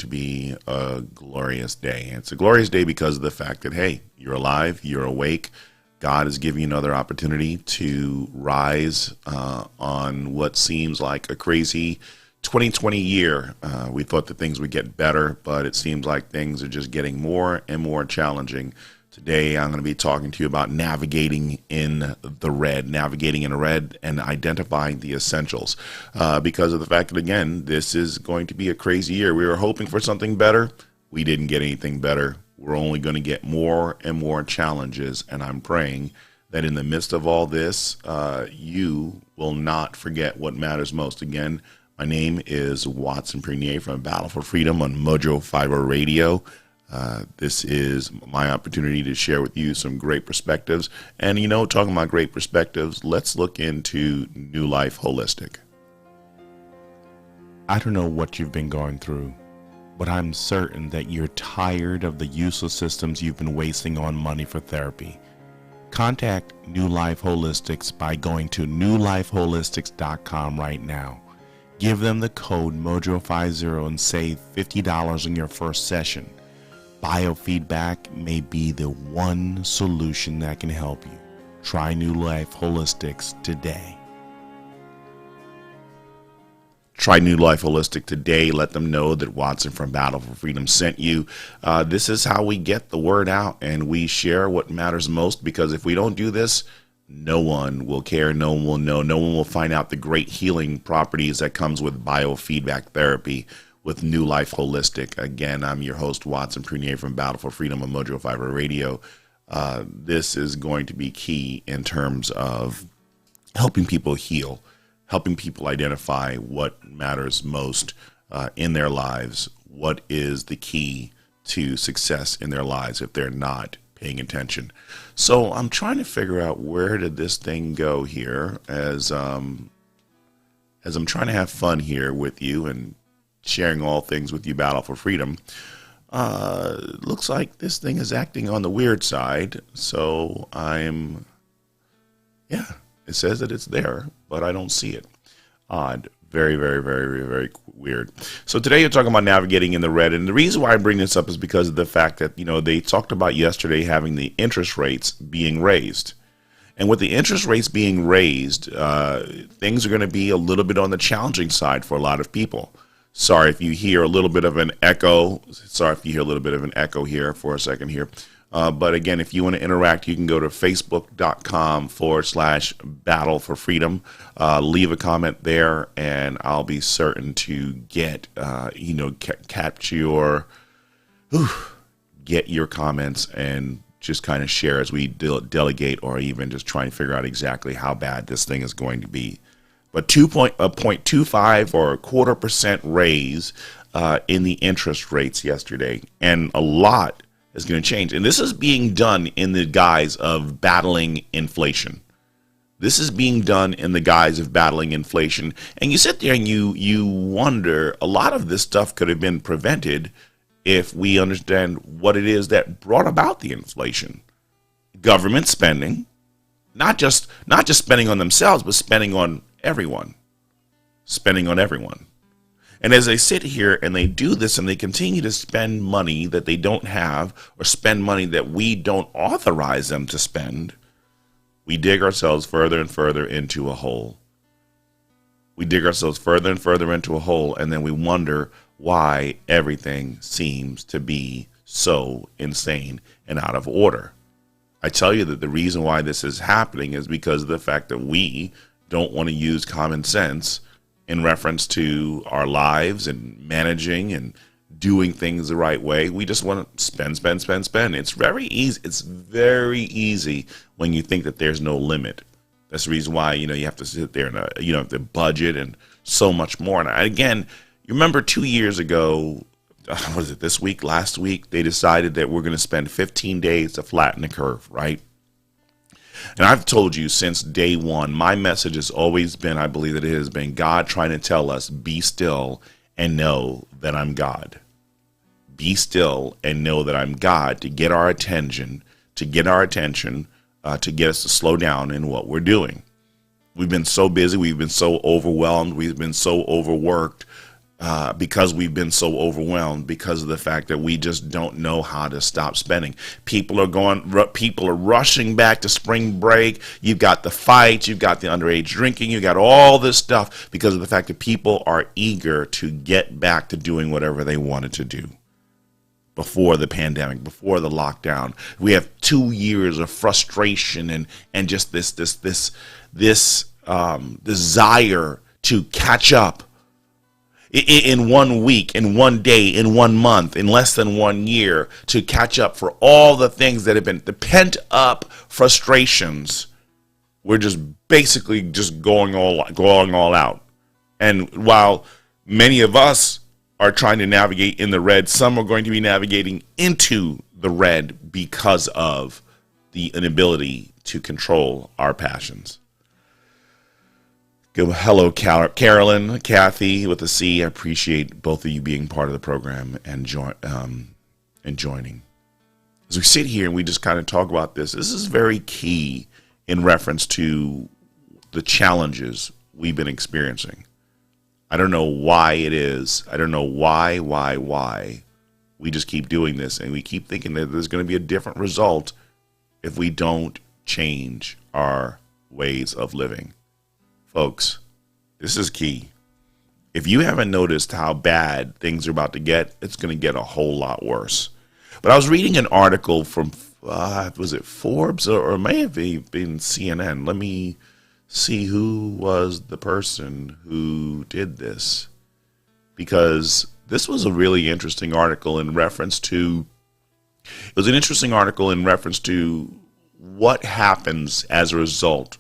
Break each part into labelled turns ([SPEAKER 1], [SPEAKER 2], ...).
[SPEAKER 1] be a glorious day. It's a glorious day because of the fact that, hey, you're alive, you're awake. God is giving you another opportunity to rise on what seems like a crazy 2020 year. We thought that things would get better, but it seems like things are just getting more and more challenging. Today, I'm going to be talking to you about navigating in the red and identifying the essentials because of the fact that, again, this is going to be a crazy year. We were hoping for something better. We didn't get anything better. We're only going to get more and more challenges, and I'm praying that in the midst of all this, you will not forget what matters most. Again, my name is Watson Prunier from Battle for Freedom on Mojo Fiber Radio. This is my opportunity to share with you some great perspectives. And, talking about great perspectives, let's look into New Life Holistic. I don't know what you've been going through, but I'm certain that you're tired of the useless systems you've been wasting on money for therapy. Contact New Life Holistics by going to newlifeholistics.com right now. Give them the code MOJO50 and save $50 on your first session. Biofeedback may be the one solution that can help you. Try New Life Holistics today. Try New Life Holistic today. Let them know that Watson from Battle for Freedom sent you. This is how we get the word out, and we share what matters most, because if we don't do this, no one will care, no one will know, no one will find out the great healing properties that comes with biofeedback therapy with New Life Holistic. Again, I'm your host, Watson Prunier from Battle for Freedom on Mojo Fiber Radio. This is going to be key in terms of helping people heal, helping people identify what matters most in their lives, what is the key to success in their lives if they're not paying attention. So I'm trying to figure out, where did this thing go here as I'm trying to have fun here with you and sharing all things with you, Battle for Freedom. Looks like this thing is acting on the weird side. So it says that it's there, but I don't see it. Odd. Very, very, very, very weird. So today you're talking about navigating in the red. And the reason why I bring this up is because of the fact that, they talked about yesterday having the interest rates being raised. And with the interest rates being raised, things are going to be a little bit on the challenging side for a lot of people. Sorry if you hear a little bit of an echo. Here for a second here. But again, if you want to interact, you can go to facebook.com/Battle for Freedom. Leave a comment there, and I'll be certain to get your comments and just kind of share as we delegate, or even just try and figure out exactly how bad this thing is going to be. But 0.25 or 0.25% raise in the interest rates yesterday, and a lot is going to change. And this is being done in the guise of battling inflation. And you sit there and you wonder, a lot of this stuff could have been prevented if we understand what it is that brought about the inflation. Government spending, not just spending on themselves, but spending on everyone. And as they sit here and they do this and they continue to spend money that they don't have, or spend money that we don't authorize them to spend, we dig ourselves further and further into a hole. And then we wonder why everything seems to be so insane and out of order. I tell you that the reason why this is happening is because of the fact that we don't want to use common sense in reference to our lives and managing and doing things the right way. We just want to spend. It's very easy. It's very easy when you think that there's no limit. That's the reason why, you have to sit there and, the budget and so much more. And again, you remember 2 years ago, last week, they decided that we're going to spend 15 days to flatten the curve, right? And I've told you since day one, my message has always been, I believe that it has been God trying to tell us, be still and know that I'm God. Be still and know that I'm God, to get our attention, to get us to slow down in what we're doing. We've been so busy. We've been so overwhelmed. We've been so overworked. because we've been so overwhelmed because of the fact that we just don't know how to stop spending. People are rushing back to spring break. You've got the fights, you've got the underage drinking, you got all this stuff because of the fact that people are eager to get back to doing whatever they wanted to do before the pandemic, before the lockdown. We have 2 years of frustration and just this desire to catch up in 1 week, in 1 day, in 1 month, in less than 1 year, to catch up for all the things that have been the pent up frustrations. We're just basically just going all out. And while many of us are trying to navigate in the red, some are going to be navigating into the red because of the inability to control our passions. Hello, Carolyn, Kathy with a C. I appreciate both of you being part of the program and joining. As we sit here and we just kind of talk about this is very key in reference to the challenges we've been experiencing. I don't know why it is. I don't know why. We just keep doing this and we keep thinking that there's going to be a different result if we don't change our ways of living. Folks, this is key. If you haven't noticed how bad things are about to get, it's going to get a whole lot worse. But I was reading an article from, was it Forbes or it may have been CNN? Let me see who was the person who did this. Because this was a really interesting article in reference to, what happens as a result.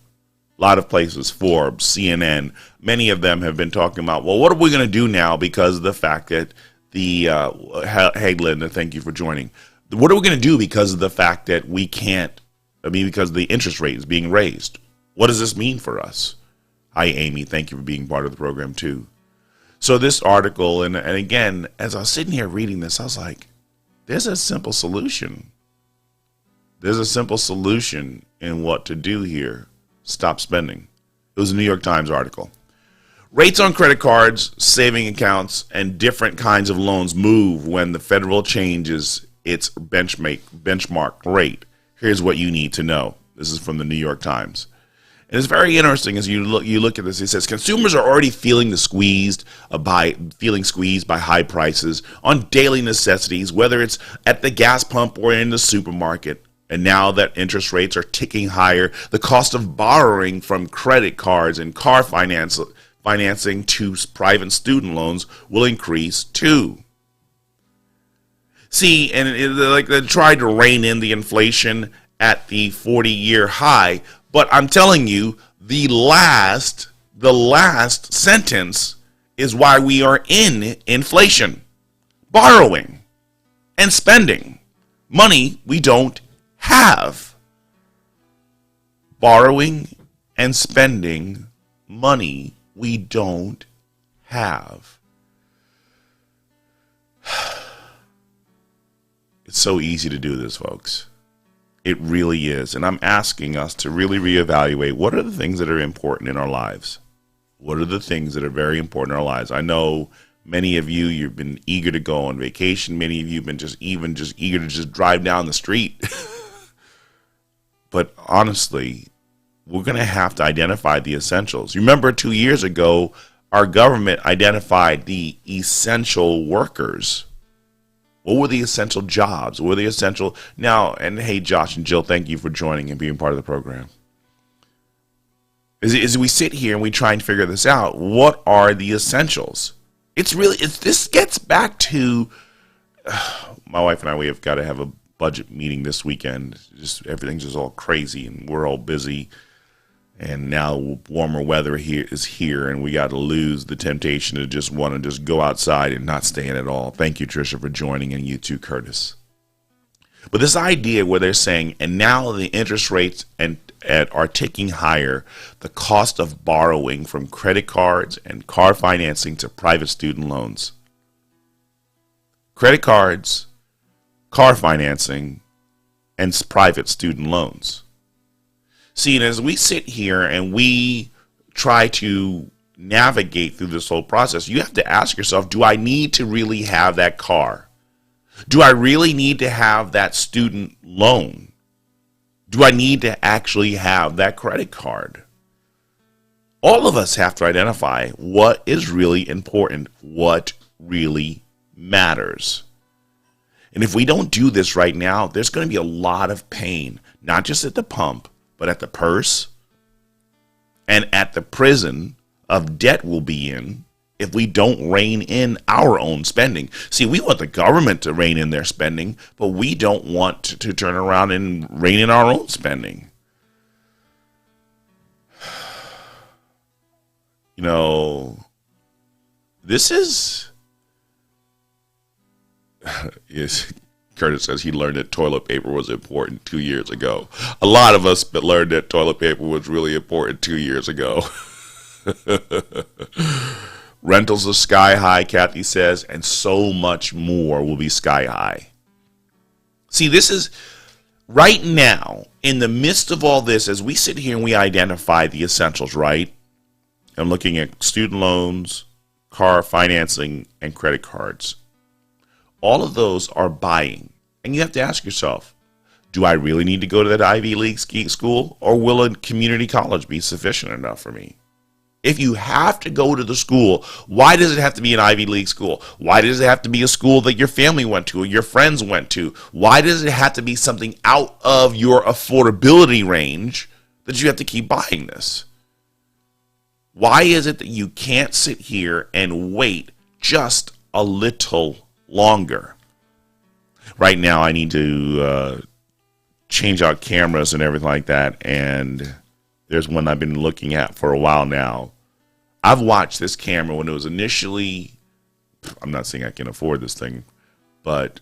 [SPEAKER 1] A lot of places, Forbes, CNN, many of them have been talking about, well, what are we going to do now because of the fact that hey, Linda, thank you for joining. What are we going to do because of the fact that because the interest rate is being raised? What does this mean for us? Hi, Amy. Thank you for being part of the program, too. So this article, and again, as I was sitting here reading this, I was like, there's a simple solution. There's a simple solution in what to do here. Stop spending. It was a New York Times article. Rates on credit cards, saving accounts, and different kinds of loans move when the federal changes its benchmark rate. Here's what you need to know. This is from the New York Times. And it's very interesting as you look at this. It says consumers are already feeling squeezed by high prices on daily necessities, whether it's at the gas pump or in the supermarket. And now that interest rates are ticking higher, the cost of borrowing from credit cards and car financing to private student loans will increase too. See, and they tried to rein in the inflation at the 40-year high, but I'm telling you, the last sentence is why we are in inflation. Borrowing and spending money we don't have. Borrowing and spending money we don't have. It's so easy to do this, folks. It really is. And I'm asking us to really reevaluate what are the things that are important in our lives. What are the things that are very important in our lives? I know many of you've been eager to go on vacation. Many of you have been just eager to just drive down the street. But honestly, we're going to have to identify the essentials. Remember 2 years ago, our government identified the essential workers. What were the essential jobs? What were the essential now? And hey, Josh and Jill, thank you for joining and being part of the program. As we sit here and we try and figure this out, what are the essentials? This gets back to my wife and I. We have got to have a budget meeting this weekend. Just everything's just all crazy and we're all busy. And now warmer weather is here, and we got to lose the temptation to just want to just go outside and not stay in at all. Thank you, Tricia, for joining, and you too, Curtis. But this idea where they're saying, and now the interest rates are ticking higher, the cost of borrowing from credit cards and car financing to private student loans. Credit cards, car financing, and private student loans. See, and as we sit here and we try to navigate through this whole process, you have to ask yourself, do I need to really have that car? Do I really need to have that student loan? Do I need to actually have that credit card? All of us have to identify what is really important, what really matters. And if we don't do this right now, there's going to be a lot of pain, not just at the pump, but at the purse and at the prison of debt we'll be in if we don't rein in our own spending. See, we want the government to rein in their spending, but we don't want to turn around and rein in our own spending. You know, this is, yes, Curtis says he learned that toilet paper was important 2 years ago. A lot of us learned that toilet paper was really important 2 years ago. Rentals are sky high, Kathy says, and so much more will be sky high. See, this is right now, in the midst of all this, as we sit here and we identify the essentials, right? I'm looking at student loans, car financing, and credit cards. All of those are buying. And you have to ask yourself, do I really need to go to that Ivy League school, or will a community college be sufficient enough for me? If you have to go to the school, why does it have to be an Ivy League school? Why does it have to be a school that your family went to or your friends went to? Why does it have to be something out of your affordability range that you have to keep buying this? Why is it that you can't sit here and wait just a little longer? Right now, I need to change out cameras and everything like that, and there's one I've been looking at for a while now. I've watched this camera when it was initially, I'm not saying I can afford this thing, but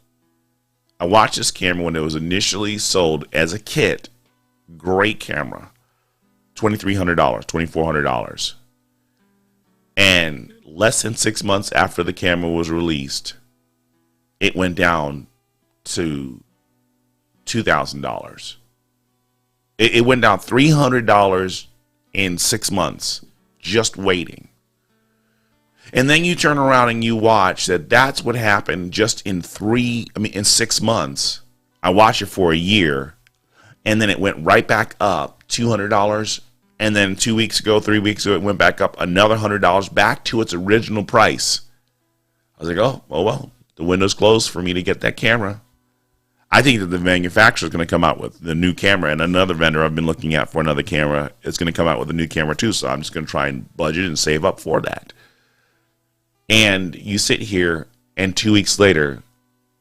[SPEAKER 1] I watched this camera when it was initially sold as a kit. Great camera. $2,300, $2,400. And less than 6 months after the camera was released, it went down to $2,000. It went down $300 in 6 months, just waiting. And then you turn around and you watch that's what happened just in 6 months. I watched it for a year, and then it went right back up $200. And then 2 weeks ago, 3 weeks ago, it went back up another $100 back to its original price. I was like, oh well, the window's closed for me to get that camera. I think that the manufacturer is going to come out with the new camera, and another vendor I've been looking at for another camera is going to come out with a new camera too. So I'm just going to try and budget and save up for that. And you sit here, and 2 weeks later,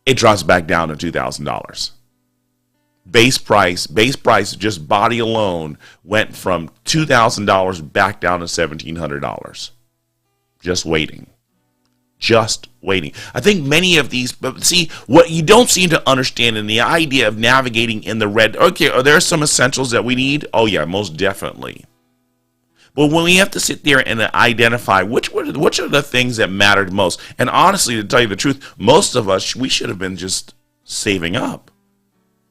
[SPEAKER 1] it drops back down to $2,000. Base price, just body alone, went from $2,000 back down to $1,700. Just waiting. I think many of these, but see, what you don't seem to understand in the idea of navigating in the red, okay, are there some essentials that we need? Oh yeah, most definitely. But when we have to sit there and identify which are the things that mattered most, and honestly, to tell you the truth, most of us, we should have been just saving up.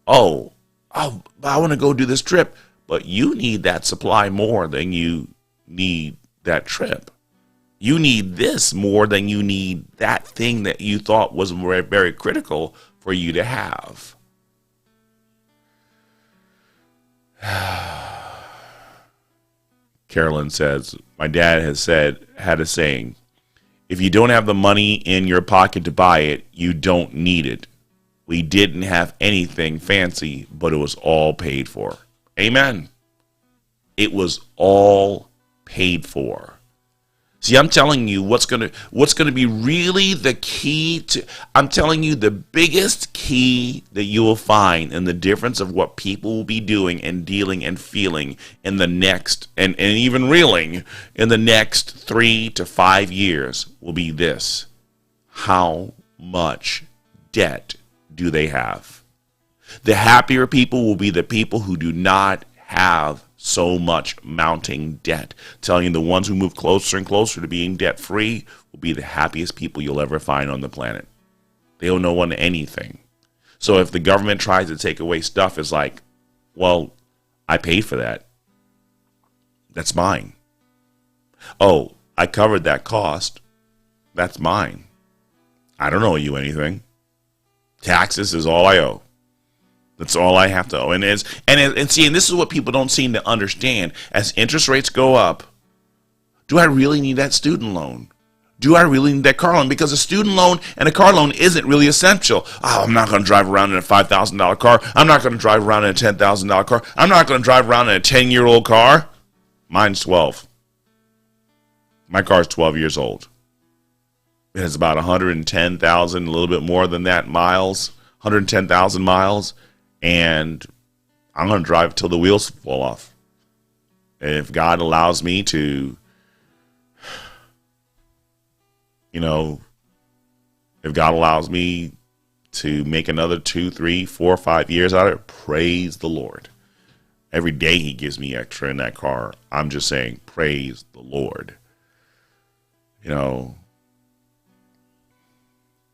[SPEAKER 1] Oh, I want to go do this trip, but you need that supply more than you need that trip. You need this more than you need that thing that you thought was very, very critical for you to have. Carolyn says, my dad had a saying, if you don't have the money in your pocket to buy it, you don't need it. We didn't have anything fancy, but it was all paid for. Amen. It was all paid for. See, I'm telling you what's going to be really the key to, I'm telling you the biggest key that you will find in the difference of what people will be doing and dealing and feeling in the next, and even reeling in the next 3 to 5 years will be this. How much debt do they have? The happier people will be the people who do not have so much mounting debt. Telling you the ones who move closer and closer to being debt free will be the happiest people you'll ever find on the planet. They don't want anything. So if the government tries to take away stuff, it's like, well, I paid for that. That's mine. Oh, I covered that cost. That's mine. I don't owe you anything. Taxes is all I owe. That's all I have to owe. And see, and this is what people don't seem to understand. As interest rates go up, do I really need that student loan? Do I really need that car loan? Because a student loan and a car loan isn't really essential. Oh, I'm not going to drive around in a $5,000 car. I'm not going to drive around in a $10,000 car. I'm not going to drive around in a 10-year-old car. Mine's 12. My car's 12 years old. It has about 110,000, a little bit more than that miles, 110,000 miles. And I'm going to drive till the wheels fall off. And if God allows me to, if God allows me to make another 2, 3, 4, 5 years out of it, praise the Lord. Every day he gives me extra in that car. I'm just saying, praise the Lord.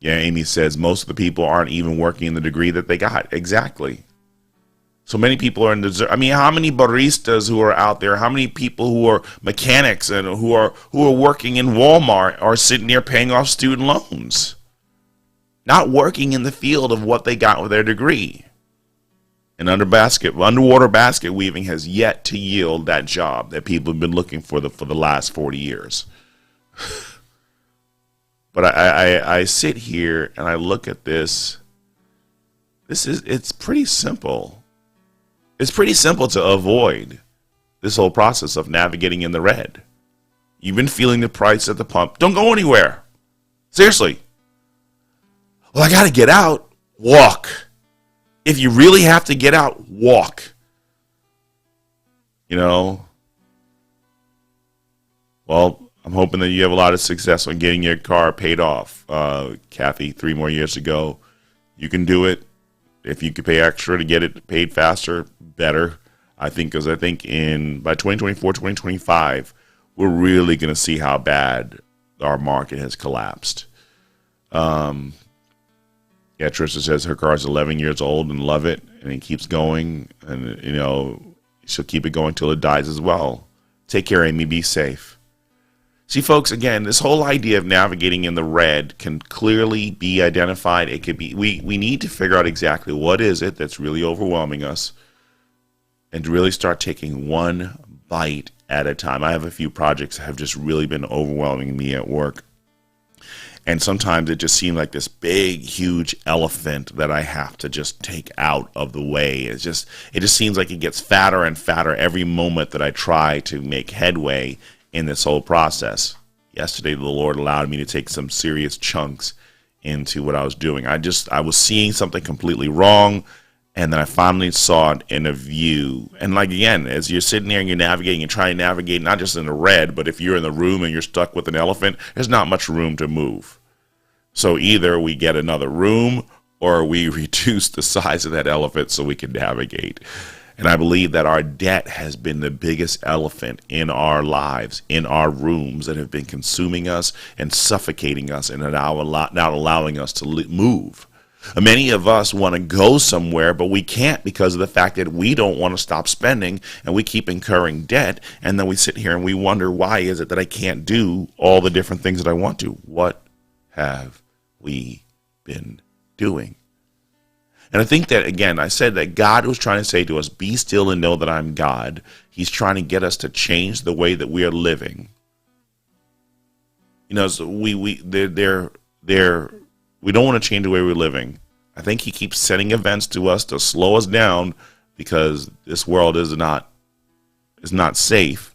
[SPEAKER 1] Yeah, Amy says most of the people aren't even working in the degree that they got. Exactly. So many people are in the. I mean, how many baristas who are out there? How many people who are mechanics and who are working in Walmart are sitting there paying off student loans, not working in the field of what they got with their degree? And underwater basket weaving has yet to yield that job that people have been looking for the last 40 years. But I sit here and I look at this. It's pretty simple. It's pretty simple to avoid this whole process of navigating in the red. You've been feeling the price at the pump. Don't go anywhere. Seriously. Well, I got to get out. Walk. If you really have to get out, walk. Well, I'm hoping that you have a lot of success on getting your car paid off. Kathy, 3 more years to go. You can do it. If you could pay extra to get it paid faster, better. I think by 2024, 2025, we're really going to see how bad our market has collapsed. Trisha says her car is 11 years old and love it, and it keeps going, and she'll keep it going till it dies as well. Take care, Amy. Be safe. See, folks, again, this whole idea of navigating in the red can clearly be identified. It could be, we need to figure out exactly what is it that's really overwhelming us and to really start taking one bite at a time. I have a few projects that have just really been overwhelming me at work. And sometimes it just seems like this big, huge elephant that I have to just take out of the way. It just seems like it gets fatter and fatter every moment that I try to make headway in this whole process. Yesterday, the Lord allowed me to take some serious chunks into what I was doing. I was seeing something completely wrong, and then I finally saw it in a view. And like, again, as you're sitting there and you're navigating and trying to navigate, not just in the red, but if you're in the room and you're stuck with an elephant, there's not much room to move. So either we get another room or we reduce the size of that elephant so we can navigate. And I believe that our debt has been the biggest elephant in our lives, in our rooms, that have been consuming us and suffocating us and not allowing us to move. Many of us want to go somewhere, but we can't because of the fact that we don't want to stop spending and we keep incurring debt. And then we sit here and we wonder, why is it that I can't do all the different things that I want to? What have we been doing? And I think that, again, I said that God was trying to say to us, be still and know that I'm God. He's trying to get us to change the way that we are living. So we don't want to change the way we're living. I think he keeps sending events to us to slow us down because this world is not safe.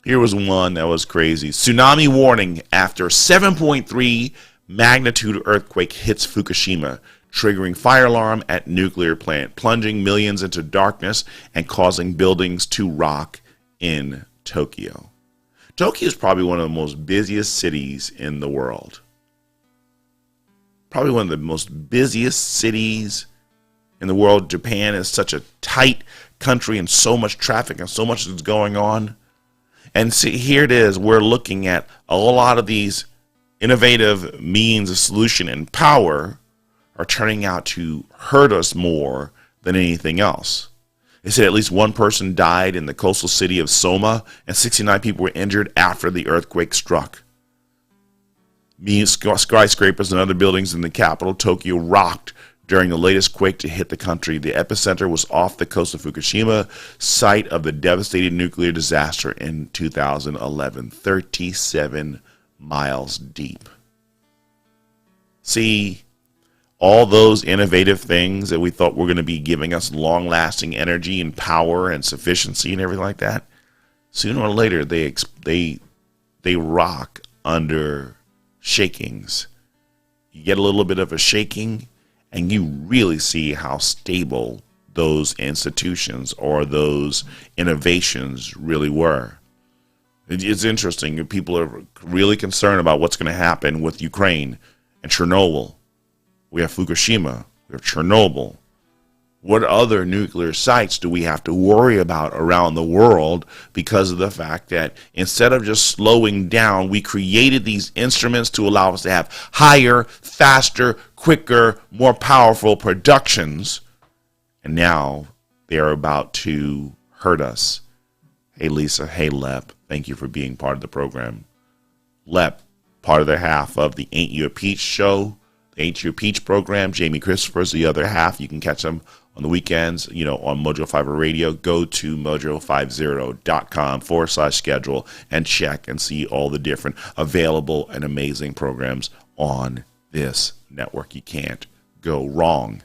[SPEAKER 1] Here was one that was crazy. Tsunami warning after 7.3 magnitude earthquake hits Fukushima, triggering fire alarm at nuclear plant, plunging millions into darkness and causing buildings to rock in Tokyo. Tokyo is probably one of the most busiest cities in the world. Probably one of the most busiest cities in the world. Japan is such a tight country and so much traffic and so much is going on. And see, here it is. We're looking at a lot of these innovative means of solution and power are turning out to hurt us more than anything else. They said at least one person died in the coastal city of Soma, and 69 people were injured after the earthquake struck. Skyscrapers and other buildings in the capital, Tokyo, rocked during the latest quake to hit the country. The epicenter was off the coast of Fukushima, site of the devastating nuclear disaster in 2011, 37 miles deep. See, all those innovative things that we thought were going to be giving us long-lasting energy and power and sufficiency and everything like that, sooner or later they rock under shakings. You get a little bit of a shaking, and you really see how stable those institutions or those innovations really were. It's interesting. People are really concerned about what's going to happen with Ukraine and Chernobyl. We have Fukushima. We have Chernobyl. What other nuclear sites do we have to worry about around the world because of the fact that instead of just slowing down, we created these instruments to allow us to have higher, faster, quicker, more powerful productions, and now they are about to hurt us. Hey, Lisa. Hey, Lep. Thank you for being part of the program. Lep, part of the half of the Ain't You a Peach show. The Ain't You a Peach program. Jamie Christopher's the other half. You can catch them on the weekends, on Mojo 50 Radio. Go to mojo50.com/schedule and check and see all the different available and amazing programs on this network. You can't go wrong.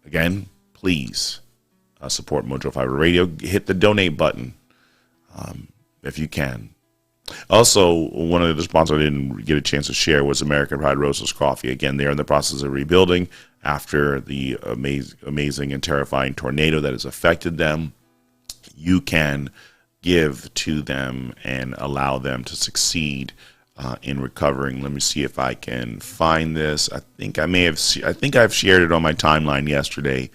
[SPEAKER 1] Again, please support Mojo 50 Radio. Hit the donate button if you can. Also, one of the sponsors I didn't get a chance to share was American Pride Roasters Coffee. Again, they're in the process of rebuilding after the amazing and terrifying tornado that has affected them. You can give to them and allow them to succeed in recovering. Let me see if I can find this. I think I've shared it on my timeline yesterday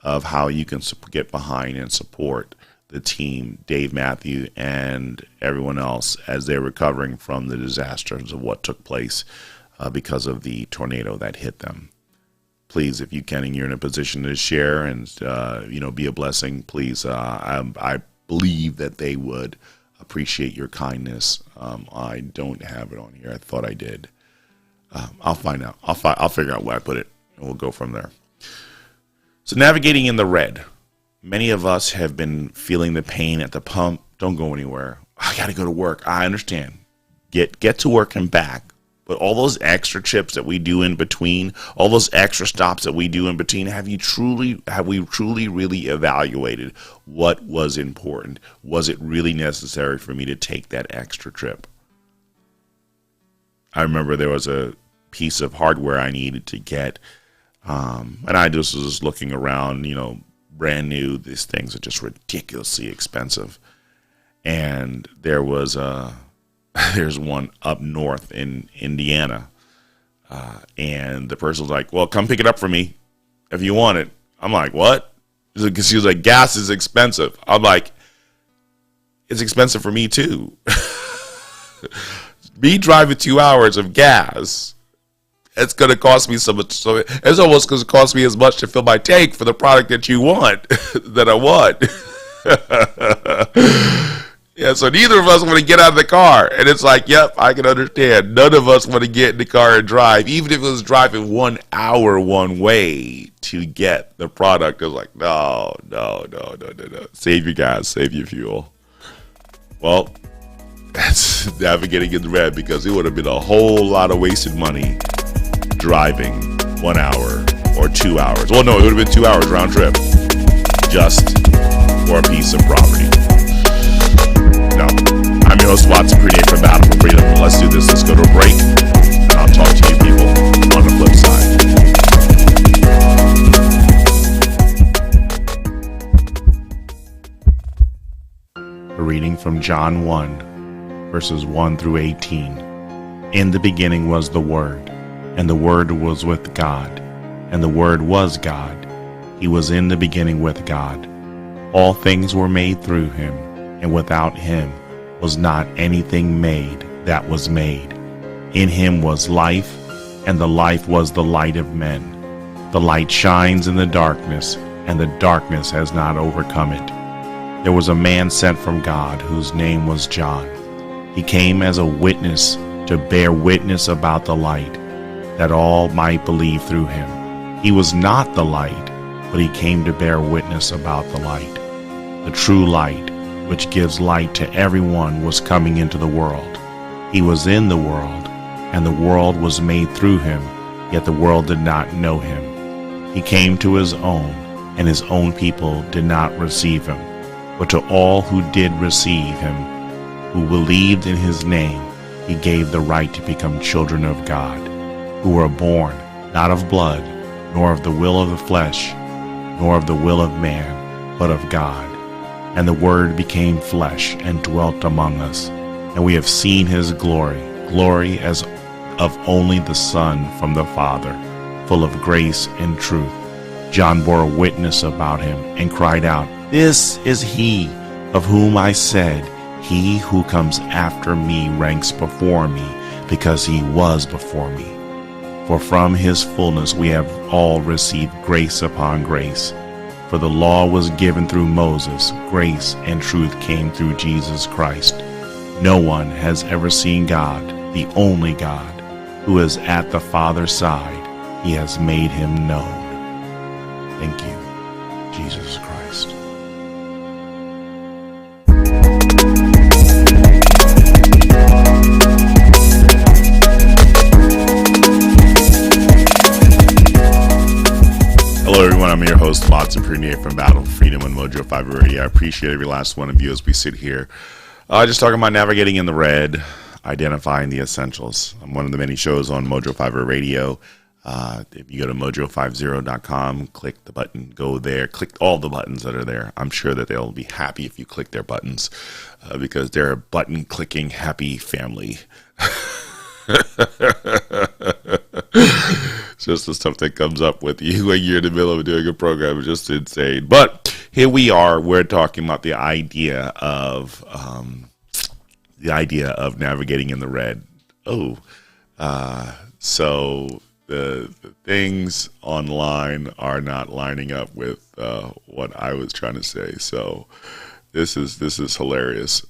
[SPEAKER 1] of how you can get behind and support the team, Dave Matthew and everyone else, as they're recovering from the disasters of what took place because of the tornado that hit them. Please, if you can, and you're in a position to share and be a blessing, please. I believe that they would appreciate your kindness. I don't have it on here. I thought I did. I'll find out. I'll figure out where I put it, and we'll go from there. So, navigating in the red. Many of us have been feeling the pain at the pump. Don't go anywhere. I got to go to work. I understand. Get to work and back. But all those extra trips that we do in between, all those extra stops that we do in between, have we truly really evaluated what was important? Was it really necessary for me to take that extra trip? I remember there was a piece of hardware I needed to get, and I just was looking around, brand new. These things are just ridiculously expensive. And there's one up north in Indiana. And the person's like, well, come pick it up for me if you want it. I'm like, what? Because she was like, gas is expensive. I'm like, it's expensive for me too. Me driving 2 hours of gas, it's going to cost me so much. So it's almost going to cost me as much to fill my tank for the product that you want, that I want. Yeah, so neither of us want to get out of the car. And it's like, yep, I can understand. None of us want to get in the car and drive, even if it was driving 1 hour one way to get the product. It's like, no. Save your gas, save your fuel. Well, that's navigating in the red, because it would have been a whole lot of wasted money driving 1 hour or 2 hours. Well, no, it would have been 2 hours round trip just for a piece of property. No. I'm your host, Watson, Grenade for Battle for Freedom. Let's do this. Let's go to a break, and I'll talk to you people on the flip side. A reading from John 1, verses 1 through 18. In the beginning was the Word, and the Word was with God, and the Word was God. He was in the beginning with God. All things were made through him, and without him was not anything made that was made. In him was life, and the life was the light of men. The light shines in the darkness, and the darkness has not overcome it. There was a man sent from God whose name was John. He came as a witness to bear witness about the light, that all might believe through him. He was not the light, but he came to bear witness about the light. The true light, which gives light to everyone, was coming into the world. He was in the world, and the world was made through him, yet the world did not know him. He came to his own, and his own people did not receive him. But to all who did receive him, who believed in his name, he gave the right to become children of God, who were born not of blood, nor of the will of the flesh, nor of the will of man, but of God. And the Word became flesh and dwelt among us, and we have seen his glory, glory as of only the Son from the Father, full of grace and truth. John bore witness about him and cried out, "This is he of whom I said, he who comes after me ranks before me, because he was before me." For from his fullness we have all received grace upon grace. For the law was given through Moses, grace and truth came through Jesus Christ. No one has ever seen God, the only God, who is at the Father's side. He has made him known. Thank you, Jesus Christ. Hello everyone, I'm your host, Watson Prunier from Battle Freedom and Mojo 5 Radio. I appreciate every last one of you as we sit here. Just talking about navigating in the red, identifying the essentials. I'm one of the many shows on Mojo 5 Radio. If you go to mojo50.com, click the button, go there, click all the buttons that are there. I'm sure that they'll be happy if you click their buttons because they're a button clicking happy family. It's just the stuff that comes up with you when you're in the middle of doing a program. It's just insane. But here we are. We're talking about the idea of navigating in the red. So the things online are not lining up with what I was trying to say. So this is hilarious.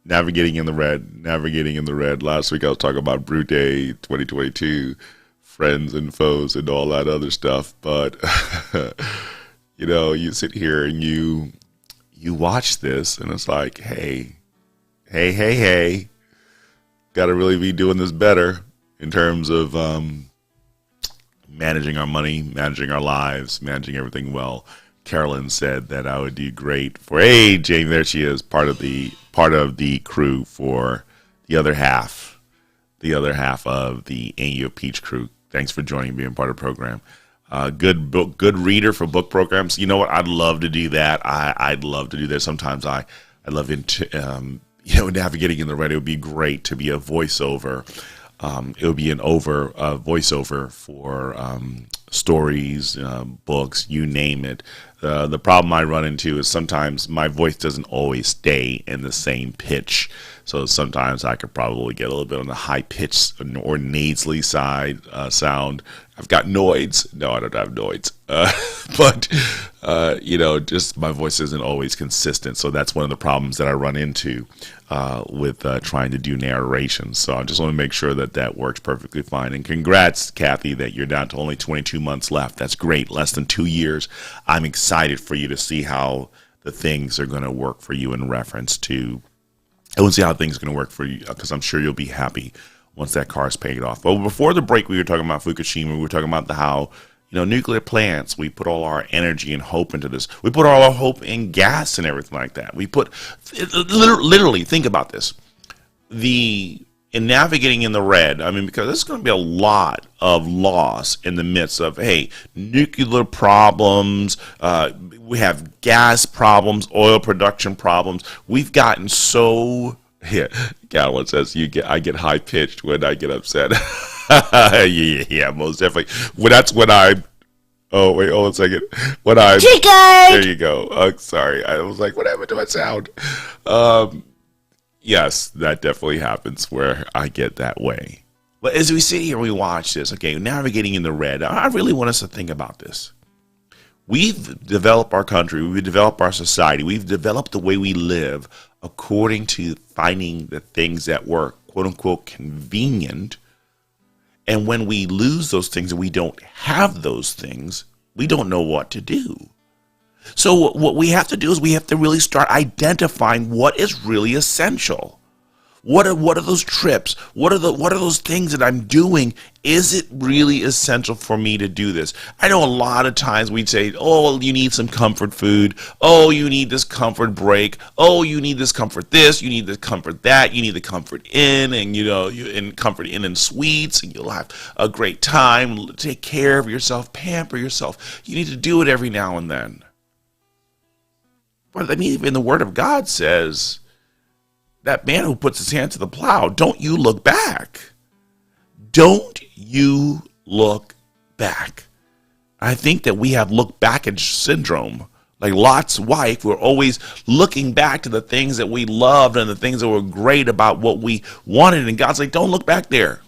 [SPEAKER 1] Navigating in the red. Last week I was talking about Brute Day 2022, friends and foes and all that other stuff. But, you sit here and you watch this and it's like, hey, got to really be doing this better in terms of managing our money, managing our lives, managing everything well. Carolyn said that I would do great for, hey, Jane, there she is, part of the crew for the other half of the AU Peach crew. Thanks for joining, being part of the program. Good reader for book programs. You know what? I'd love to do that. I'd love to do that. Sometimes I love navigating in the red. It would be great to be a voiceover. It would be an voiceover for stories, books, you name it. The problem I run into is sometimes my voice doesn't always stay in the same pitch. So sometimes I could probably get a little bit on the high pitch or nasally side sound. I've got noids. No, I don't have noids. But just my voice isn't always consistent. So that's one of the problems that I run into with trying to do narration. So I just want to make sure that works perfectly fine. And congrats, Kathy, that you're down to only 22 months left. That's great. Less than 2 years. I'm excited for you to see how the things are going to work for you in reference to, I want to see how things are going to work for you, because I'm sure you'll be happy once that car is paid off. Well, before the break, we were talking about Fukushima. We were talking about how, nuclear plants, we put all our energy and hope into this. We put all our hope in gas and everything like that. We put, literally, think about this. In navigating in the red, because there's going to be a lot of loss in the midst of, hey, nuclear problems, we have gas problems, oil production problems. We've gotten so, Calvin says, I get high pitched when I get upset. yeah, most definitely. Oh, wait, hold on a second. There you go. Sorry. I was like, what happened to my sound? Yes, that definitely happens where I get that way. But as we sit here and we watch this, okay, navigating in the red, I really want us to think about this. We've developed our country, we've developed our society, we've developed the way we live according to finding the things that were quote unquote convenient. And when we lose those things and we don't have those things, we don't know what to do. So what we have to do is we have to really start identifying what is really essential. What are those trips? What are those things that I'm doing? Is it really essential for me to do this? I know a lot of times we'd say, oh, you need some comfort food. Oh, you need this comfort break. Oh, you need this comfort this. You need the comfort that. You need the comfort in, and and comfort in and suites, and you'll have a great time. Take care of yourself. Pamper yourself. You need to do it every now and then. But I mean, even the Word of God says, that man who puts his hand to the plow, don't you look back. Don't you look back. I think that we have look backage syndrome. Like Lot's wife, we're always looking back to the things that we loved and the things that were great about what we wanted. And God's like, don't look back there.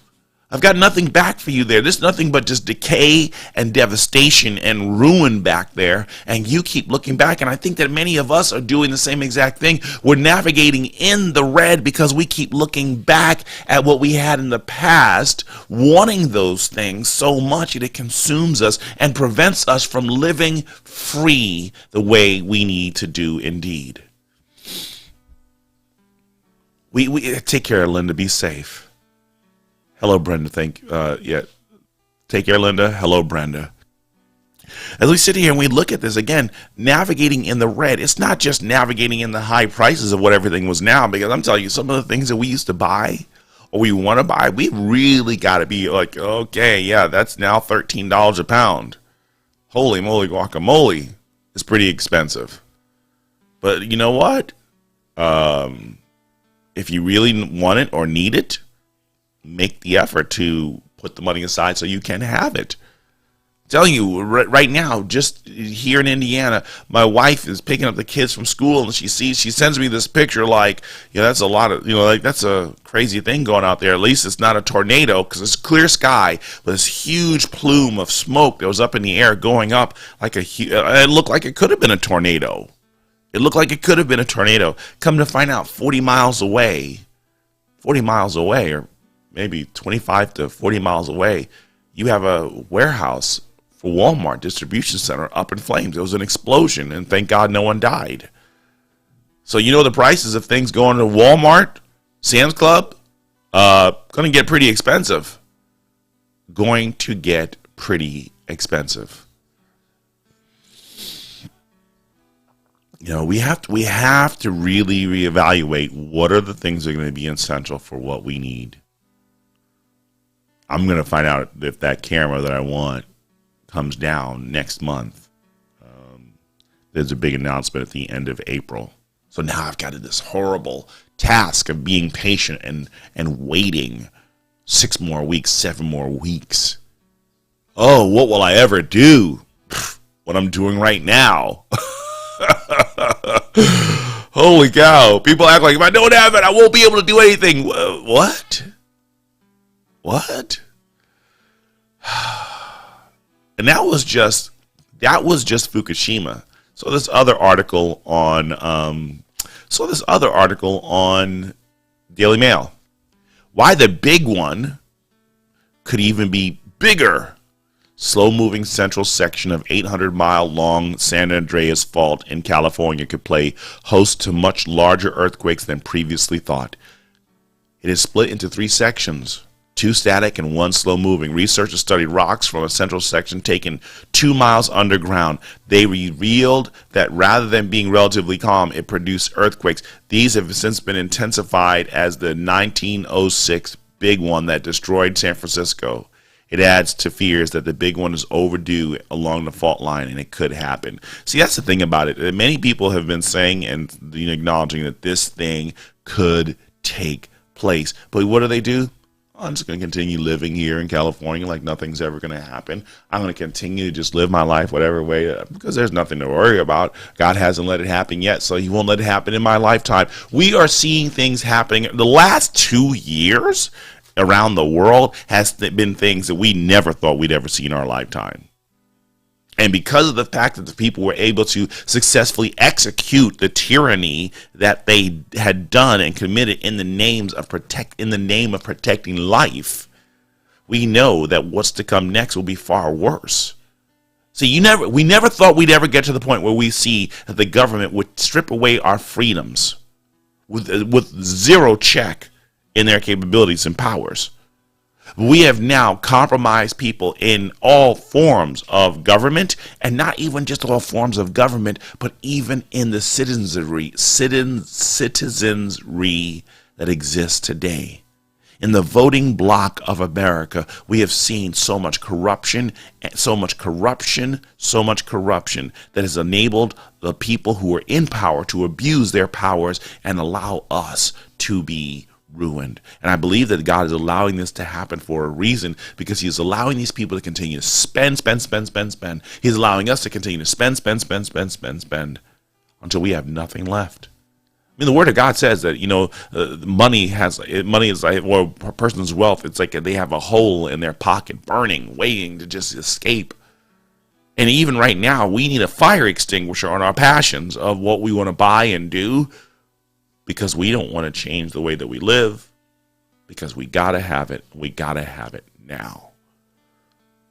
[SPEAKER 1] I've got nothing back for you there. There's nothing but just decay and devastation and ruin back there. And you keep looking back. And I think that many of us are doing the same exact thing. We're navigating in the red because we keep looking back at what we had in the past, wanting those things so much that it consumes us and prevents us from living free the way we need to do indeed. We take care, Linda. Be safe. Hello, Brenda. Take care, Linda. Hello, Brenda. As we sit here and we look at this again, navigating in the red, it's not just navigating in the high prices of what everything was now, because I'm telling you, some of the things that we used to buy or we want to buy, we really got to be like, okay, yeah, that's now $13 a pound. Holy moly guacamole. It's pretty expensive. But you know what? If you really want it or need it, make the effort to put the money aside so you can have it. I'm telling you, right now, just here in Indiana, my wife is picking up the kids from school, and she sends me this picture like, that's a lot of, like that's a crazy thing going out there. At least it's not a tornado, because it's clear sky with this huge plume of smoke that was up in the air going up like it looked like it could have been a tornado. It looked like it could have been a tornado. Come to find out, 40 miles away, or maybe 25 to 40 miles away, you have a warehouse for Walmart distribution center up in flames. It was an explosion, and thank God no one died. So the prices of things going to Walmart, Sam's Club, going to get pretty expensive. Going to get pretty expensive. We have to really reevaluate what are the things that are going to be essential for what we need. I'm going to find out if that camera that I want comes down next month. There's a big announcement at the end of April. So now I've got this horrible task of being patient and waiting 6 more weeks, 7 more weeks. Oh, what will I ever do? What I'm doing right now. Holy cow. People act like if I don't have it, I won't be able to do anything. What? And that was just Fukushima. So this other article on Daily Mail. Why the big one could even be bigger. Slow-moving central section of 800-mile-long San Andreas Fault in California could play host to much larger earthquakes than previously thought. It is split into 3 sections, 2 static and 1 slow-moving. Researchers studied rocks from a central section taken 2 miles underground. They revealed that rather than being relatively calm, it produced earthquakes. These have since been intensified as the 1906 big one that destroyed San Francisco. It adds to fears that the big one is overdue along the fault line, and it could happen. See, that's the thing about it. Many people have been saying and acknowledging that this thing could take place. But what do? I'm just going to continue living here in California like nothing's ever going to happen. I'm going to continue to just live my life whatever way, because there's nothing to worry about. God hasn't let it happen yet, so he won't let it happen in my lifetime. We are seeing things happening. The last 2 years around the world has been things that we never thought we'd ever see in our lifetime. And because of the fact that the people were able to successfully execute the tyranny that they had done and committed in the name of protecting life, we know that what's to come next will be far worse. See, we never thought we'd ever get to the point where we see that the government would strip away our freedoms with zero check in their capabilities and powers. We have now compromised people in all forms of government, and not even just all forms of government, but even in the citizenry that exists today. In the voting bloc of America, we have seen so much corruption that has enabled the people who are in power to abuse their powers and allow us to be ruined. And I believe that God is allowing this to happen for a reason, because He is allowing these people to continue to spend. He's allowing us to continue to spend until we have nothing left. I mean, the Word of God says that, money is like, or a person's wealth, it's like they have a hole in their pocket burning, waiting to just escape. And even right now, we need a fire extinguisher on our passions of what we want to buy and do, because we don't want to change the way that we live, because we got to have it. We got to have it now.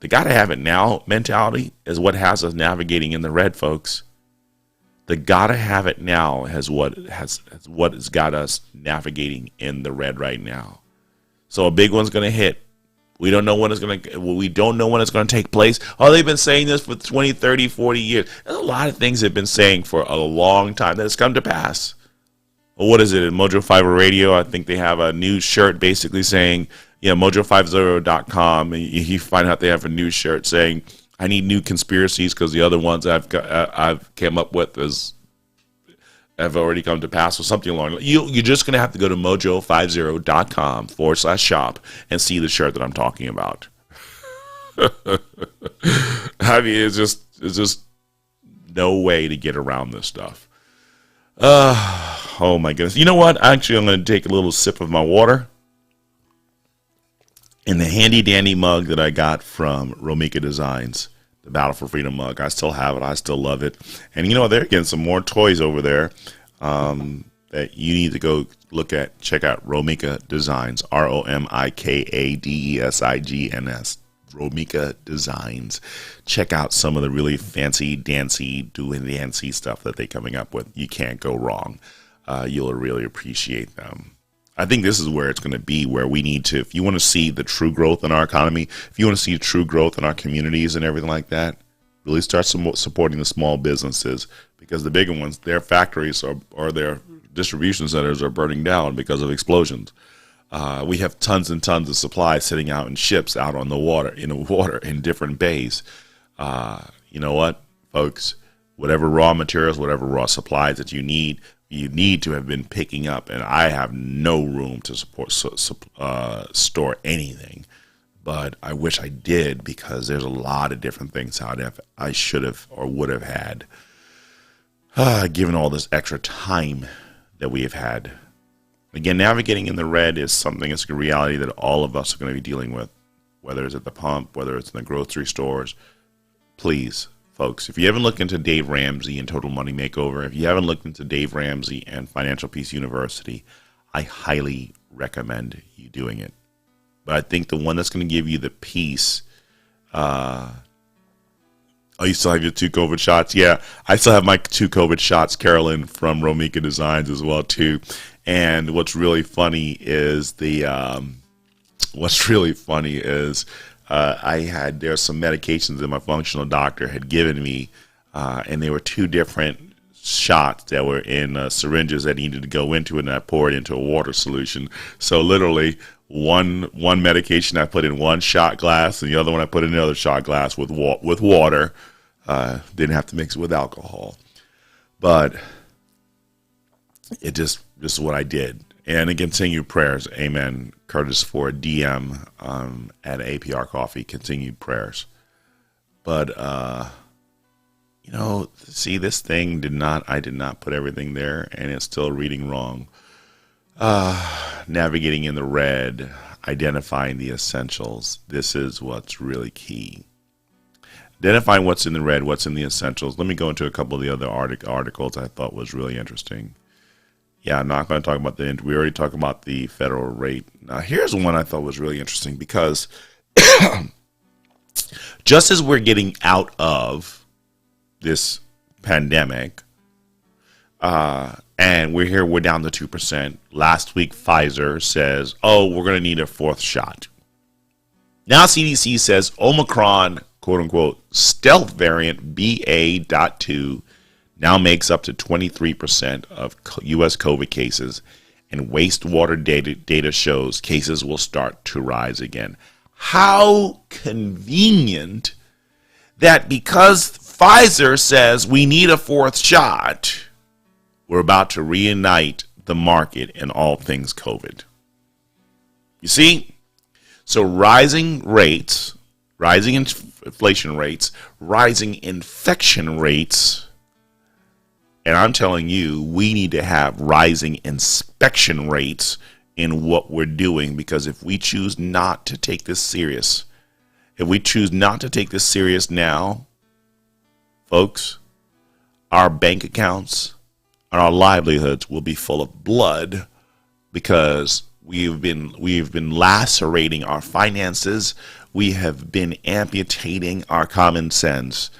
[SPEAKER 1] The got to have it now mentality is what has us navigating in the red, folks. The gotta have it now has what has got us navigating in the red right now. So a big one's gonna hit. We don't know when it's going to take place. Oh, they've been saying this for 20, 30, 40 years. There's a lot of things they've been saying for a long time that has come to pass. Well, what is it? At Mojo Fiber Radio, I think they have a new shirt basically saying, mojo50.com, and you find out they have a new shirt saying, I need new conspiracies because the other ones I've came up with have already come to pass, or something along. You're just going to have to go to mojo50.com/shop and see the shirt that I'm talking about. I mean, it's just no way to get around this stuff. Oh my goodness. You know what? Actually, I'm going to take a little sip of my water in the handy dandy mug that I got from Romika Designs, the Battle for Freedom mug. I still have it. I still love it. And they're getting some more toys over there that you need to go check out. Romika Designs, ROMIKADESIGNS. Romika Designs. Check out some of the really fancy, dancy stuff that they're coming up with. You can't go wrong. You'll really appreciate them. I think this is where it's going to be, where we need to, if you want to see the true growth in our economy, if you want to see true growth in our communities and everything like that, really start supporting the small businesses, because the bigger ones, their factories or their distribution centers are burning down because of explosions. We have tons and tons of supplies sitting out in ships out on the water, in different bays. You know what, folks? Whatever raw materials, whatever raw supplies that you need to have been picking up, and I have no room to store anything, but I wish I did, because there's a lot of different things I should have or would have had, given all this extra time that we have had. Again, navigating in the red is something, it's a reality that all of us are going to be dealing with, whether it's at the pump, whether it's in the grocery stores. Please, folks, if you haven't looked into Dave Ramsey and Total Money Makeover, if you haven't looked into Dave Ramsey and Financial Peace University, I highly recommend you doing it. But I think the one that's going to give you the peace, you still have your 2 COVID shots? Yeah, I still have my 2 COVID shots, Carolyn, from Romika Designs as well, too. And what's really funny is there's some medications that my functional doctor had given me, and they were 2 different shots that were in syringes that needed to go into, and I poured into a water solution. So literally, one medication I put in one shot glass, and the other one I put in another shot glass with water. Didn't have to mix it with alcohol, but this is what I did. And again, continued prayers. Amen. Curtis for DM at APR Coffee. Continued prayers. But, see, this thing I did not put everything there, and it's still reading wrong. Navigating in the red, identifying the essentials. This is what's really key. Identifying what's in the red, what's in the essentials. Let me go into a couple of the other articles I thought was really interesting. Yeah, I'm not going to talk about we already talked about the federal rate. Now, here's one I thought was really interesting because just as we're getting out of this pandemic, and we're down to 2%. Last week, Pfizer says, oh, we're going to need a fourth shot. Now CDC says Omicron, quote unquote, stealth variant BA.2 now makes up to 23% of U.S. COVID cases, and wastewater data shows cases will start to rise again. How convenient that because Pfizer says we need a fourth shot, we're about to reunite the market in all things COVID. You see? So rising rates, rising inflation rates, rising infection rates, and I'm telling you, we need to have rising inspection rates in what we're doing, because if we choose not to take this serious, now, folks, our bank accounts and our livelihoods will be full of blood, because we've been lacerating our finances. We have been amputating our common sense,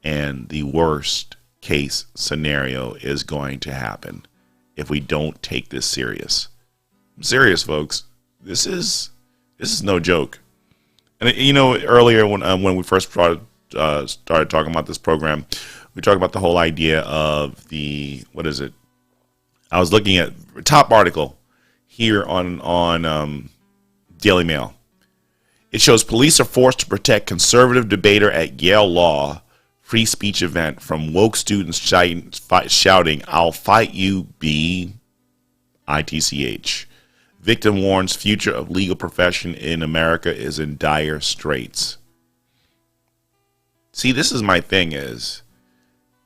[SPEAKER 1] and the worst case scenario is going to happen if we don't take this serious. I'm serious, folks. This is no joke. And you know, earlier when we first started talking about this program, we talked about the whole idea of I was looking at top article here on Daily Mail. It shows police are forced to protect conservative debater at Yale Law free speech event from woke students shouting, "I'll fight you, B-I-T-C-H." Victim warns future of legal profession in America is in dire straits. See, this is my thing is,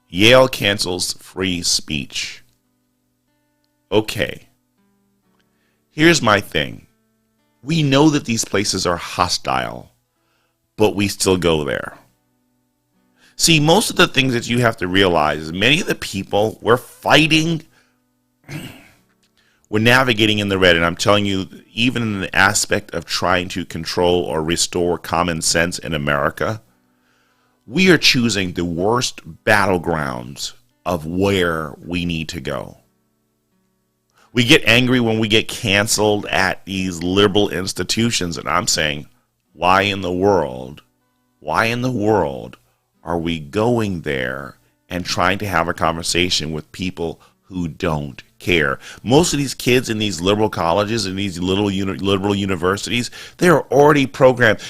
[SPEAKER 1] Yale cancels free speech. Okay. Here's my thing. We know that these places are hostile, but we still go there. See, most of the things that you have to realize is many of the people we're fighting, we're navigating in the red. And I'm telling you, even in the aspect of trying to control or restore common sense in America, we are choosing the worst battlegrounds of where we need to go. We get angry when we get canceled at these liberal institutions. And I'm saying, why in the world are we going there and trying to have a conversation with people who don't care? Most of these kids in these liberal colleges and these liberal universities, they are already programmed.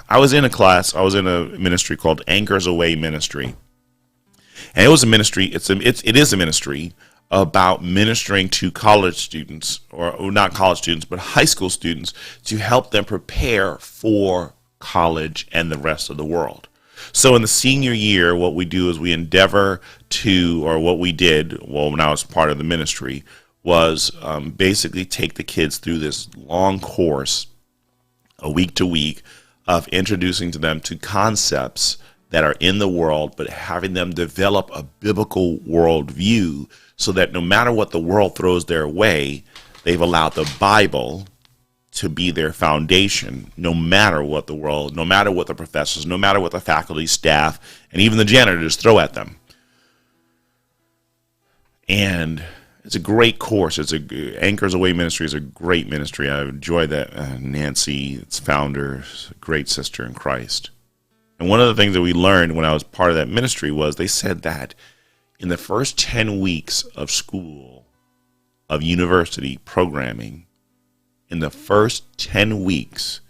[SPEAKER 1] I was in a ministry called Anchors Away Ministry. And it was a ministry, it is a ministry about ministering to college students, or not college students, but high school students, to help them prepare for college and the rest of the world. So in the senior year, what we do is we endeavor to, or what we did, well, when I was part of the ministry, was basically take the kids through this long course, a week to week, of introducing to them to concepts that are in the world, but having them develop a biblical worldview so that no matter what the world throws their way, they've allowed the Bible to be their foundation, no matter what the world, no matter what the professors, no matter what the faculty, staff, and even the janitors throw at them. And it's a great course. Anchors Away Ministry is a great ministry. I enjoy that. Nancy, its founder, is a great sister in Christ. And one of the things that we learned when I was part of that ministry was they said that in the first 10 weeks of school, of university programming, in the first 10 weeks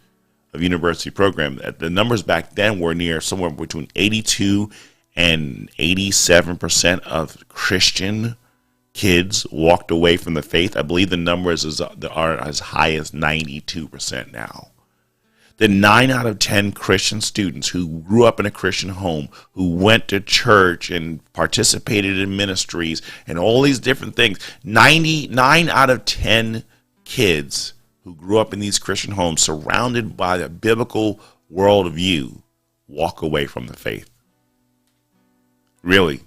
[SPEAKER 1] of university program, the numbers back then were near somewhere between 82 and 87% of Christian kids walked away from the faith. I believe the numbers are as high as 92% now. The 9 out of 10 Christian students who grew up in a Christian home, who went to church and participated in ministries and all these different things, 9 out of 10 kids who grew up in these Christian homes surrounded by a biblical worldview walk away from the faith? Really?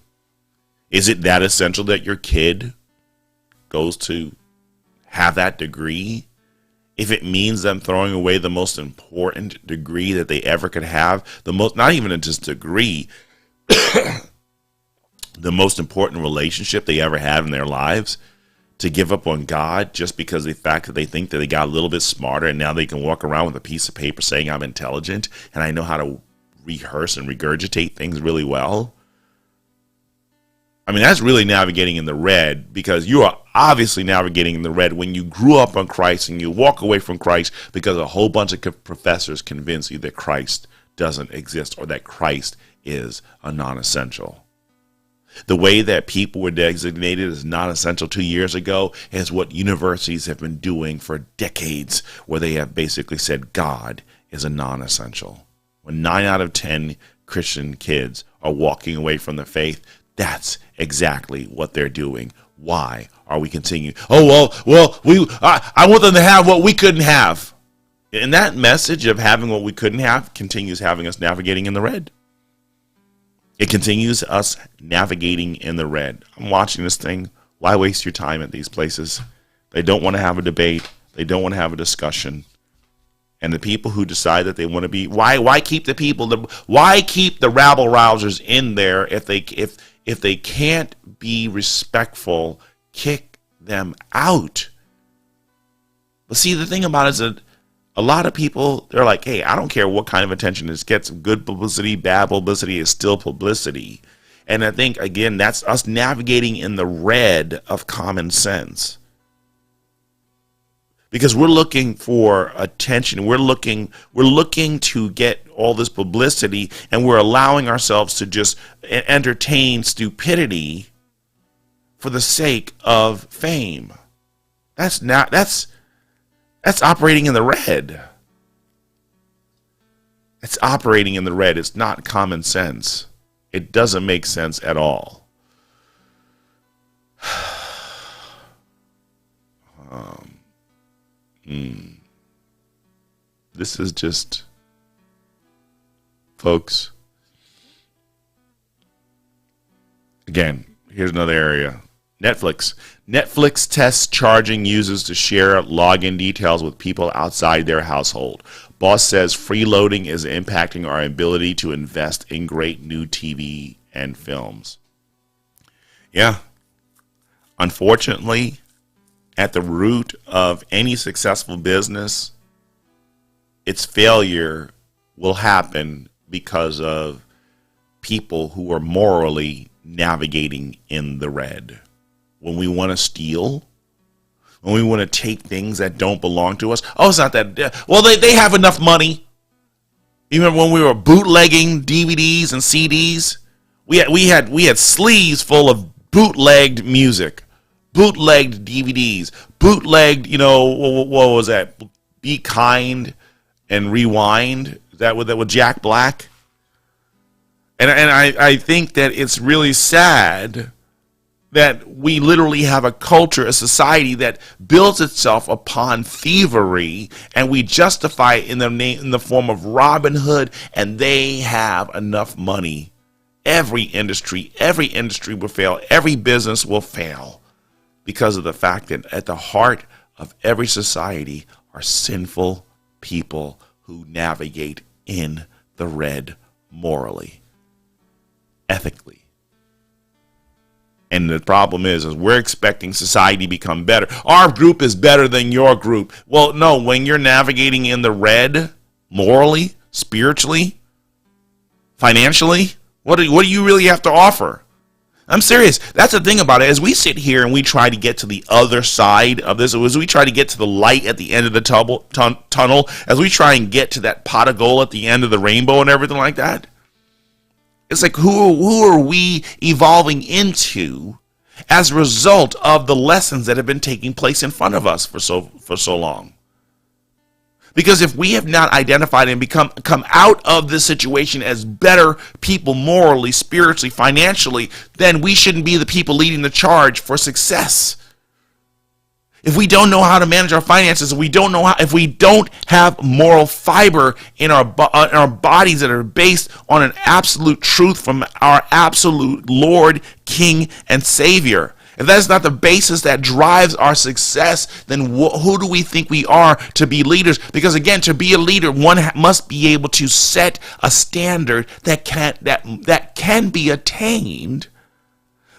[SPEAKER 1] Is it that essential that your kid goes to have that degree? If it means them throwing away the most important degree that they ever could have, not even just degree, the most important relationship they ever had in their lives, to give up on God just because of the fact that they think that they got a little bit smarter and now they can walk around with a piece of paper saying I'm intelligent and I know how to rehearse and regurgitate things really well. I mean, that's really navigating in the red, because you are obviously navigating in the red when you grew up on Christ and you walk away from Christ because a whole bunch of professors convince you that Christ doesn't exist or that Christ is a non-essential. The way that people were designated as non-essential 2 years ago is what universities have been doing for decades, where they have basically said God is a non-essential. When 9 out of 10 Christian kids are walking away from the faith, that's exactly what they're doing. Why are we continuing? Oh, well, I want them to have what we couldn't have. And that message of having what we couldn't have continues having us navigating in the red. It continues us navigating in the red. I'm watching this thing. Why waste your time at these places? They don't want to have a debate. They don't want to have a discussion. And the people who decide that they want to be, why keep the people, why keep the rabble rousers in there if they can't be respectful? Kick them out. But see, the thing about it is that a lot of people, they're like, hey, I don't care what kind of attention this gets. Good publicity, bad publicity is still publicity. And I think, again, that's us navigating in the red of common sense. Because we're looking for attention. We're looking to get all this publicity, and we're allowing ourselves to just entertain stupidity for the sake of fame. That's operating in the red. It's operating in the red. It's not common sense. It doesn't make sense at all. This is just, folks, again, here's another area. Netflix tests charging users to share login details with people outside their household. Boss says freeloading is impacting our ability to invest in great new TV and films. Yeah. Unfortunately, at the root of any successful business, its failure will happen because of people who are morally navigating in the red. When we want to steal, when we want to take things that don't belong to us, oh, it's not that. Well, they have enough money. Even when we were bootlegging DVDs and CDs, we had sleeves full of bootlegged music, bootlegged DVDs, bootlegged. What was that? Be Kind and Rewind. Is that with Jack Black? And I think that it's really sad that we literally have a culture, a society that builds itself upon thievery, and we justify it in the form of Robin Hood, and they have enough money. Every industry will fail. Every business will fail because of the fact that at the heart of every society are sinful people who navigate in the red morally, ethically. And the problem is we're expecting society to become better. Our group is better than your group. Well, no, when you're navigating in the red, morally, spiritually, financially, what do you really have to offer? I'm serious. That's the thing about it. As we sit here and we try to get to the other side of this, as we try to get to the light at the end of the tunnel, as we try and get to that pot of gold at the end of the rainbow and everything like that, it's like, who are we evolving into as a result of the lessons that have been taking place in front of us for so long? Because if we have not identified and come out of this situation as better people morally, spiritually, financially, then we shouldn't be the people leading the charge for success. If we don't know how to manage our finances, if we don't have moral fiber in our bodies that are based on an absolute truth from our absolute Lord, King, and Savior, if that's not the basis that drives our success, then who do we think we are to be leaders? Because again, to be a leader, one must be able to set a standard that can be attained.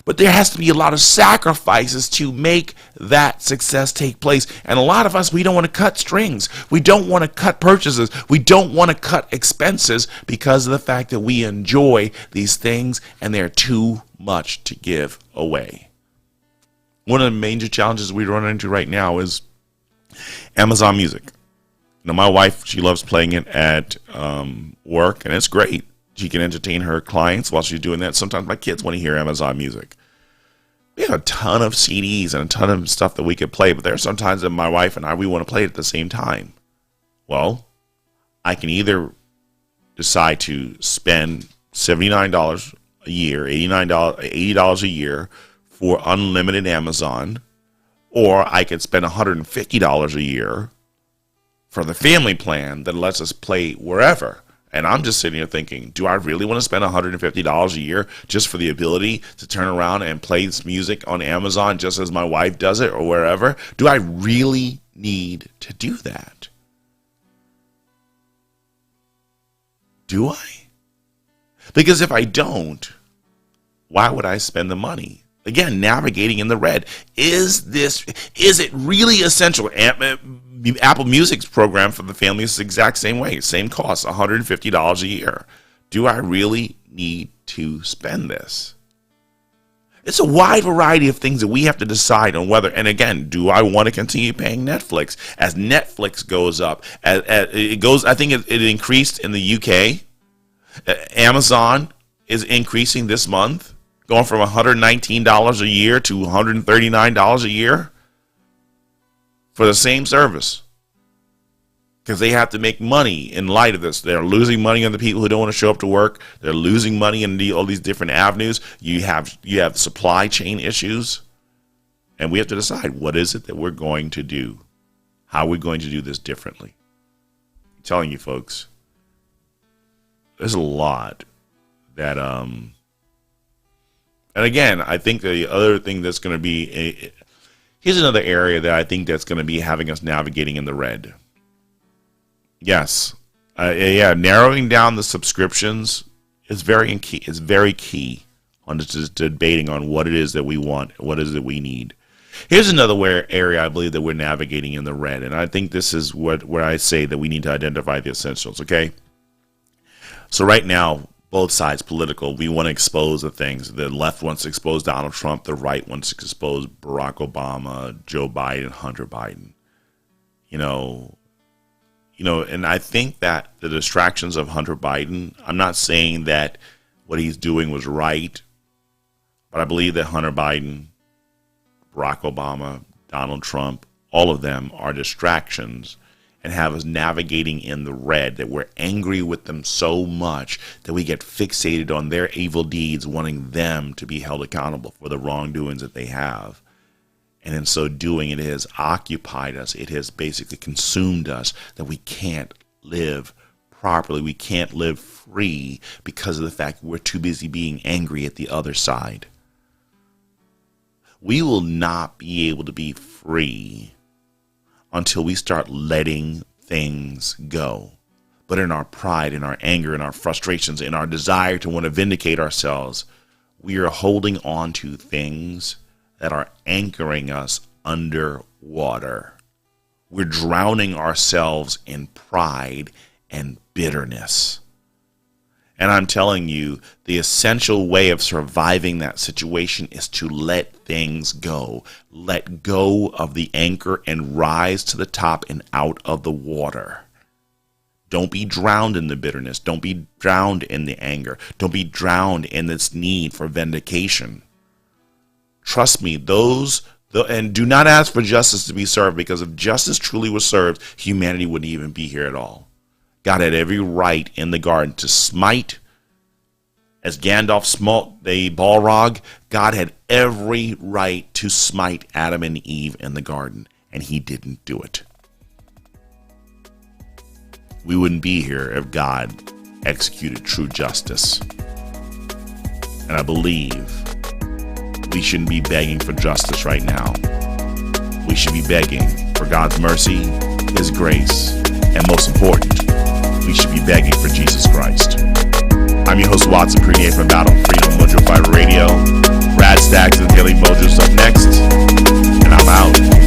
[SPEAKER 1] But there has to be a lot of sacrifices to make that success take place. And a lot of us, we don't want to cut strings. We don't want to cut purchases. We don't want to cut expenses because of the fact that we enjoy these things and they're too much to give away. One of the major challenges we run into right now is Amazon Music. Now, my wife, she loves playing it at work, and it's great. She can entertain her clients while she's doing that. Sometimes my kids want to hear Amazon Music. We have a ton of CDs and a ton of stuff that we could play, but there are sometimes that my wife and I, we want to play it at the same time. Well, I can either decide to spend $79 a year, $80 a year for unlimited Amazon, or I could spend $150 a year for the family plan that lets us play wherever. And I'm just sitting here thinking, do I really want to spend $150 a year just for the ability to turn around and play this music on Amazon just as my wife does it or wherever? Do I really need to do that? Do I? Because if I don't, why would I spend the money? Again, navigating in the red. Is it really essential? Apple Music's program for the family is the exact same way. Same cost, $150 a year. Do I really need to spend this? It's a wide variety of things that we have to decide on whether, and again, do I want to continue paying Netflix? As Netflix goes up, as it goes, I think it increased in the UK. Amazon is increasing this month, going from $119 a year to $139 a year for the same service, because they have to make money in light of this. They're losing money on the people who don't want to show up to work. They're losing money in all these different avenues. You have supply chain issues, and we have to decide, what is it that we're going to do? How are we going to do this differently? I'm telling you, folks, there's a lot that and again, I think the other thing that's going to be here's another area that I think that's going to be having us navigating in the red. Yes. Narrowing down the subscriptions is very key. It's very key on just debating on what it is that we want, what is it we need. Here's another area I believe that we're navigating in the red, and I think this is where I say that we need to identify the essentials, okay? So right now, both sides political, we want to expose the things. The left wants to expose Donald Trump. The right wants to expose Barack Obama, Joe Biden, Hunter Biden. And I think that the distractions of Hunter Biden, I'm not saying that what he's doing was right, but I believe that Hunter Biden, Barack Obama, Donald Trump, all of them are distractions and have us navigating in the red, that we're angry with them so much that we get fixated on their evil deeds, wanting them to be held accountable for the wrongdoings that they have. And in so doing, it has occupied us. It has basically consumed us, that we can't live properly. We can't live free because of the fact we're too busy being angry at the other side. We will not be able to be free until we start letting things go. But in our pride, in our anger, in our frustrations, in our desire to want to vindicate ourselves, we are holding on to things that are anchoring us underwater. We're drowning ourselves in pride and bitterness. And I'm telling you, the essential way of surviving that situation is to let things go. Let go of the anchor and rise to the top and out of the water. Don't be drowned in the bitterness. Don't be drowned in the anger. Don't be drowned in this need for vindication. Trust me, and do not ask for justice to be served, because if justice truly was served, humanity wouldn't even be here at all. God had every right in the garden to smite As Gandalf smote the Balrog, God had every right to smite Adam and Eve in the garden, and he didn't do it. We wouldn't be here if God executed true justice. And I believe we shouldn't be begging for justice right now. We should be begging for God's mercy, His grace, and most important, we should be begging for Jesus Christ. I'm your host, Watson, pre-game from Battle Freedom Mojo 5 Radio. Brad Staggs and Daily Mojo's up next, and I'm out.